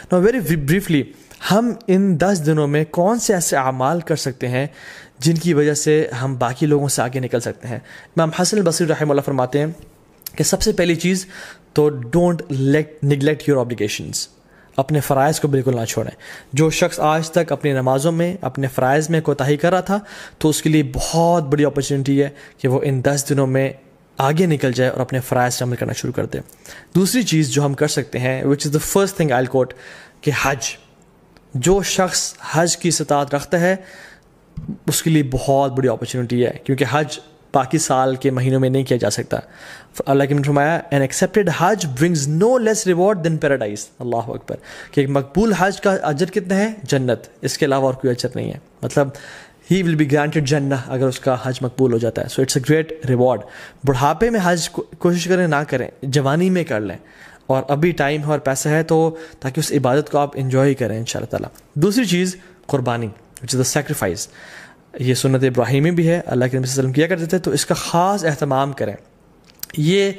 Now very briefly, ہم ان 10 دنوں میں کون سے ایسے اعمال کر سکتے ہیں جن کی وجہ سے ہم باقی لوگوں سے آگے نکل سکتے ہیں؟ امام حسن البصری رحمہ اللہ فرماتے ہیں کہ سب سے پہلی چیز تو ڈونٹ نیگلیکٹ یور آبلیگیشنز، اپنے فرائض کو بالکل نہ چھوڑیں. جو شخص آج تک اپنی نمازوں میں اپنے فرائض میں کوتاہی کر رہا تھا تو اس کے لیے بہت بڑی اپرچونیٹی ہے کہ وہ ان 10 دنوں میں آگے نکل جائے اور اپنے فرائض سے عمل کرنا شروع کر دے. دوسری چیز جو ہم کر سکتے ہیں وچ از دا فرسٹ تھنگ آئی ول کوٹ، کہ حج. جو شخص حج کی استطاعت رکھتا ہے اس کے لیے بہت بڑی اپرچونیٹی ہے، کیونکہ حج باقی سال کے مہینوں میں نہیں کیا جا سکتا. اللہ کے نے فرمایا این ایکسیپٹیڈ حج برنگز نو لیس ریوارڈ دین پیراڈائز. اللہ اکبر، کہ ایک مقبول حج کا اجر کتنا ہے؟ جنت، اس کے علاوہ اور کوئی اجر نہیں ہے. مطلب ہی ول بی گرانٹیڈ جنہ اگر اس کا حج مقبول ہو جاتا ہے. So it's a great reward. بڑھاپے میں حج کوشش کریں نہ کریں، جوانی میں کر لیں، اور ابھی ٹائم ہے اور پیسہ ہے تو تاکہ اس عبادت کو آپ انجوائے کریں ان شاء اللہ تعالیٰ. دوسری چیز قربانی، وچ از دا سیکریفائس. یہ سنت ابراہیمی بھی ہے، اللہ کے نبی صلی اللہ علیہ وسلم کیا کرتے تھے، تو اس کا خاص اہتمام کریں. یہ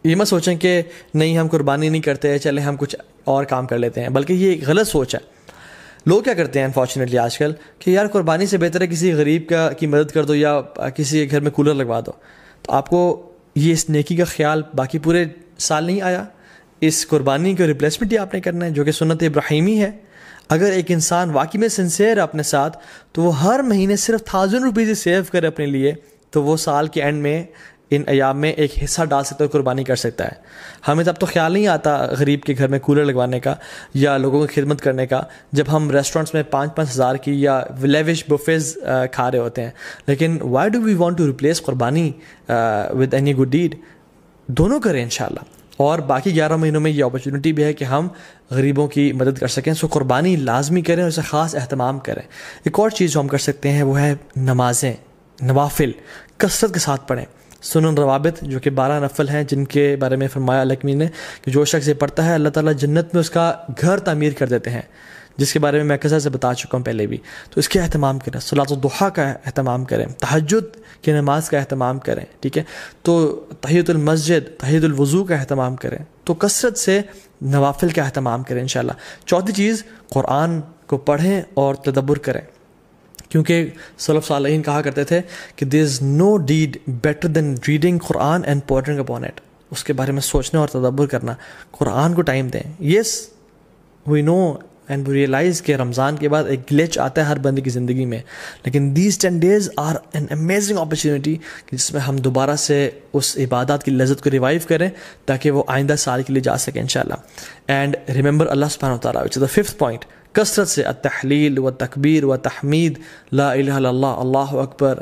مت سوچیں کہ نہیں ہم قربانی نہیں کرتے، چلیں ہم کچھ اور کام کر لیتے ہیں، بلکہ یہ ایک غلط سوچ ہے. لوگ کیا کرتے ہیں انفارچونیٹلی آج کل کہ یار قربانی سے بہتر ہے کسی غریب کی مدد کر دو یا کسی کے گھر میں کولر لگوا دو. تو آپ کو یہ اس نیکی کا خیال باقی پورے سال نہیں آیا، اس قربانی کو ریپلیسمنٹ ہی آپ نے کرنا ہے جو کہ سنت ابراہیمی ہے. اگر ایک انسان واقعی میں سنسیئر ہے اپنے ساتھ تو وہ ہر مہینے صرف 1000 روپیز سیو کرے اپنے لیے، تو وہ سال کے اینڈ میں ان ایام میں ایک حصہ ڈال سکتا ہے، قربانی کر سکتا ہے. ہمیں تب تو خیال نہیں آتا غریب کے گھر میں کولر لگوانے کا یا لوگوں کی خدمت کرنے کا جب ہم ریسٹورینٹس میں 5-5 ہزار کی یا لیوش بفیز کھا رہے ہوتے ہیں. لیکن why do we want to replace قربانی ود اینی گڈ ڈیڈ؟ دونوں کریں انشاءاللہ. اور باقی 11 مہینوں میں یہ اپرچونیٹی بھی ہے کہ ہم غریبوں کی مدد کر سکیں. سو قربانی لازمی کریں اور اسے خاص اہتمام کریں. ایک اور چیز جو ہم کر سکتے ہیں وہ ہے نمازیں، نوافل کثرت کے ساتھ پڑھیں. سنن روابط جو کہ 12 نفل ہیں جن کے بارے میں فرمایا اللہ نے کہ جو شخص یہ پڑھتا ہے اللہ تعالیٰ جنت میں اس کا گھر تعمیر کر دیتے ہیں، جس کے بارے میں کثرت سے بتا چکا ہوں پہلے بھی. تو اس کے اہتمام کریں، صلاۃ الضحیٰ کا اہتمام کریں، تہجد کی نماز کا اہتمام کریں. ٹھیک ہے، تو تحیۃ المسجد، تحیۃ الوضو کا اہتمام کریں. تو کثرت سے نوافل کا اہتمام کریں انشاءاللہ. چوتھی چیز، قرآن کو پڑھیں اور تدبر کریں، کیونکہ سلف صالحین کہا کرتے تھے کہ there is no deed better than reading Quran and pondering upon it. اس کے بارے میں سوچنا اور تدبر کرنا. قرآن کو ٹائم دیں. یس وی نو اینڈ وی ریئلائز کہ رمضان کے بعد ایک گلیچ آتا ہے ہر بندے کی زندگی میں، لیکن these 10 days are an amazing opportunity جس میں ہم دوبارہ سے اس عبادات کی لذت کو ریوائیو کریں تاکہ وہ آئندہ سال کے لیے جا سکیں انشاءاللہ. اینڈ ریممبر اللہ سبحانہ و تعالیٰ، وچ از دا 5th پوائنٹ، کثرت سے التحلیل و تکبیر و تحمید، لا الہ الا اللہ، اللہ اکبر،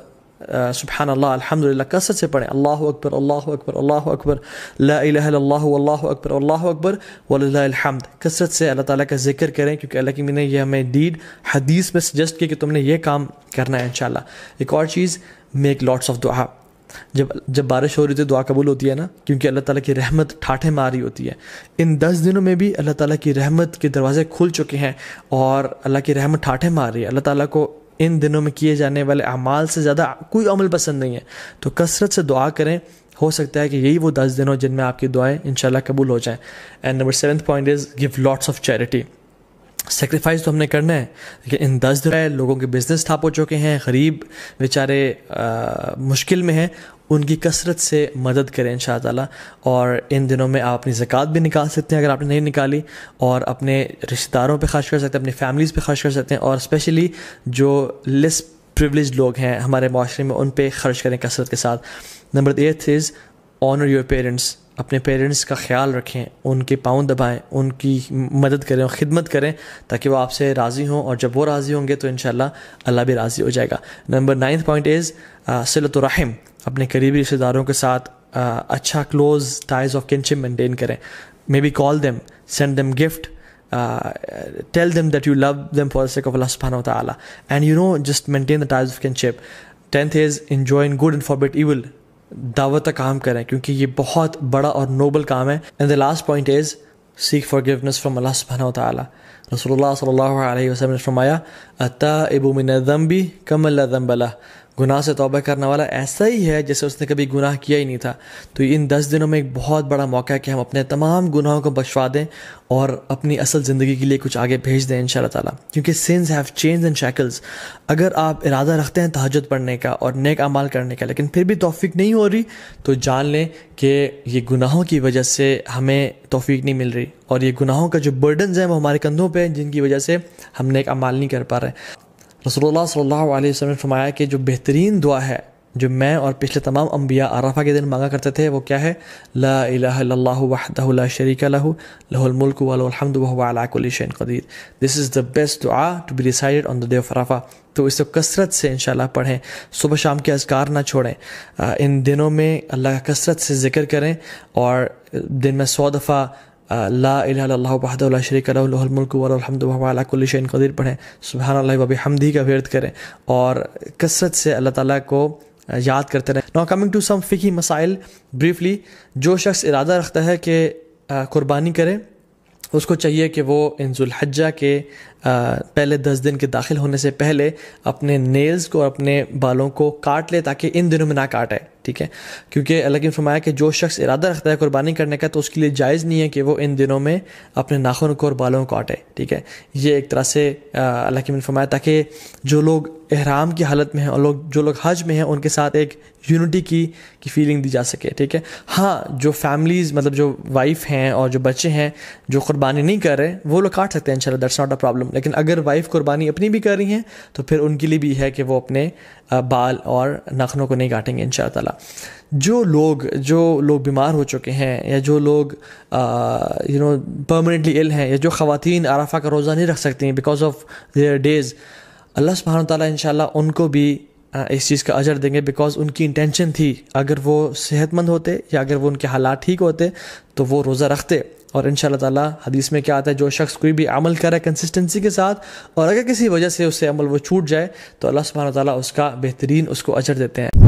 سبحان اللہ، الحمدللہ، کثرت سے پڑھیں. اللہ اکبر، اللہ اکبر، اللہ اکبر، لا الہ الا اللہ، اللہ اکبر، اللہ اکبر وللہ الحمد. کثرت سے اللہ تعالیٰ کا ذکر کریں کیونکہ اللہ کی نے یہ ہمیں ڈیڈ حدیث میں سجیسٹ کیا کہ تم نے یہ کام کرنا ہے انشاءاللہ. ایک اور چیز، میک لاٹس آف دعا. جب بارش ہو رہی ہوتی ہے دعا قبول ہوتی ہے نا، کیونکہ اللہ تعالیٰ کی رحمت ٹھاٹھیں مار رہی ہوتی ہے. ان 10 دنوں میں بھی اللہ تعالیٰ کی رحمت کے دروازے کھل چکے ہیں اور اللہ کی رحمت ٹھاٹھیں مار رہی ہے. اللہ تعالیٰ کو ان دنوں میں کیے جانے والے اعمال سے زیادہ کوئی عمل پسند نہیں ہے. تو کثرت سے دعا کریں، ہو سکتا ہے کہ یہی وہ 10 دن ہو جن میں آپ کی دعائیں انشاءاللہ قبول ہو جائیں. And number 7th point is give lots of charity. Sacrifice تو ہم نے کرنا ہے، لیکن ان 10 دن لوگوں کے بزنس ٹھپ ہو چکے ہیں، غریب بیچارے مشکل میں ہیں، ان کی کثرت سے مدد کریں انشاء اللہ. اور ان دنوں میں آپ اپنی زکوٰۃ بھی نکال سکتے ہیں اگر آپ نے نہیں نکالی، اور اپنے رشتہ داروں پہ خرچ کر سکتے ہیں، اپنی فیملیز پہ خرچ کر سکتے ہیں، اور اسپیشلی جو لیس پریولیج لوگ ہیں ہمارے معاشرے میں ان پہ خرچ کریں کثرت کے ساتھ. Number 8 is owner your parents. اپنے پیرنٹس کا خیال رکھیں، ان کے پاؤں دبائیں، ان کی مدد کریں اور خدمت کریں تاکہ وہ آپ سے راضی ہوں، اور جب وہ راضی ہوں گے تو انشاءاللہ اللہ بھی راضی ہو جائے گا. Number 9th point is صلۃ الرحم. اپنے قریبی رشتہ داروں کے ساتھ اچھا close ties of kinship maintain کریں. Maybe call them, send them gift, tell them that you love them for the sake of Allah subhanahu wa ta'ala, and just maintain the ties of kinship. 10th is enjoin good and forbid evil. دعوت کا کام کریں کیونکہ یہ بہت بڑا اور Nobel کام ہے. and the last point is seek forgiveness from Allah subhanahu wa ta'ala. رسول اللہ صلی اللہ علیہ وسلم نے فرمایا التائب من الذنب کمن لا ذنب له. گناہ سے توبہ کرنے والا ایسا ہی ہے جیسے اس نے کبھی گناہ کیا ہی نہیں تھا. تو ان 10 دنوں میں ایک بہت بڑا موقع ہے کہ ہم اپنے تمام گناہوں کو بخشوا دیں اور اپنی اصل زندگی کے لیے کچھ آگے بھیج دیں انشاءاللہ تعالیٰ. کیونکہ sins have chains and shackles. اگر آپ ارادہ رکھتے ہیں تہجد پڑھنے کا اور نیک اعمال کرنے کا لیکن پھر بھی توفیق نہیں ہو رہی تو جان لیں کہ یہ گناہوں کی وجہ سے ہمیں توفیق نہیں مل رہی, اور یہ گناہوں کا جو برڈنز ہیں وہ ہمارے کندھوں پہ ہیں جن کی وجہ سے ہم نیک اعمال نہیں کر پا رہے. رسول اللہ صلی اللہ علیہ وسلم نے فرمایا کہ جو بہترین دعا ہے جو میں اور پچھلے تمام انبیاء عرفہ کے دن مانگا کرتے تھے وہ کیا ہے؟ لا الہ الا اللہ وحدہ لا شریک لہ لہ الملک ولہ الحمد وہو علی کل شیء قدیر. دس از دا بیسٹ دعا to be recited on the day of Arafah. تو اس کو کثرت سے انشاءاللہ پڑھیں, صبح شام کے اذکار نہ چھوڑیں, ان دنوں میں اللہ کا کثرت سے ذکر کریں اور دن میں 100 دفعہ لا الہ الا اللہ وحدہ لا شریک لہ لہ الملک ولہ الحمد وہو علی کل شیء قدیر پڑھیں, سبحان اللہ وبحمدہ کا ورد کریں اور کثرت سے اللہ تعالیٰ کو یاد کرتے رہیں. Now coming to some fiqhi مسائل briefly. جو شخص ارادہ رکھتا ہے کہ قربانی کرے اس کو چاہیے کہ وہ ان ذوالحجہ کے پہلے 10 دن کے داخل ہونے سے پہلے اپنے نیلز کو اور اپنے بالوں کو کاٹ لے تاکہ ان دنوں میں نہ کاٹے, ٹھیک ہے. کیونکہ اللہ نے فرمایا کہ جو شخص ارادہ رکھتا ہے قربانی کرنے کا تو اس کے لیے جائز نہیں ہے کہ وہ ان دنوں میں اپنے ناخن کو اور بالوں کو کاٹے, ٹھیک ہے. یہ ایک طرح سے اللہ نے فرمایا تاکہ جو لوگ احرام کی حالت میں ہیں اور جو لوگ حج میں ہیں ان کے ساتھ ایک یونٹی کی فیلنگ دی جا سکے, ٹھیک ہے. ہاں جو فیملیز مطلب جو وائف ہیں اور جو بچے ہیں جو قربانی نہیں کر رہے وہ لوگ کاٹ سکتے ہیں انشاءاللہ, دیٹس ناٹ اے پرابلم. لیکن اگر وائف قربانی اپنی بھی کر رہی ہیں تو پھر ان کے لیے بھی ہے کہ وہ اپنے بال اور ناخنوں کو نہیں کاٹیں گے انشاءاللہ تعالیٰ. جو لوگ بیمار ہو چکے ہیں یا جو لوگ پرماننٹلی ال ہیں یا جو خواتین عرفہ کا روزہ نہیں رکھ سکتی ہیں بیکاز آف دیئر ڈیز, اللہ سبحانہ وتعالیٰ انشاءاللہ ان کو بھی اس چیز کا اجر دیں گے بیکاز ان کی انٹینشن تھی. اگر وہ صحت مند ہوتے یا اگر وہ ان کے حالات ٹھیک ہوتے تو وہ روزہ رکھتے. اور انشاءاللہ تعالیٰ حدیث میں کیا آتا ہے, جو شخص کوئی بھی عمل کرے کنسسٹنسی کے ساتھ اور اگر کسی وجہ سے اس سے عمل وہ چھوٹ جائے تو اللہ سبحانہ وتعالیٰ اس کا بہترین اس کو اجر دیتے ہیں.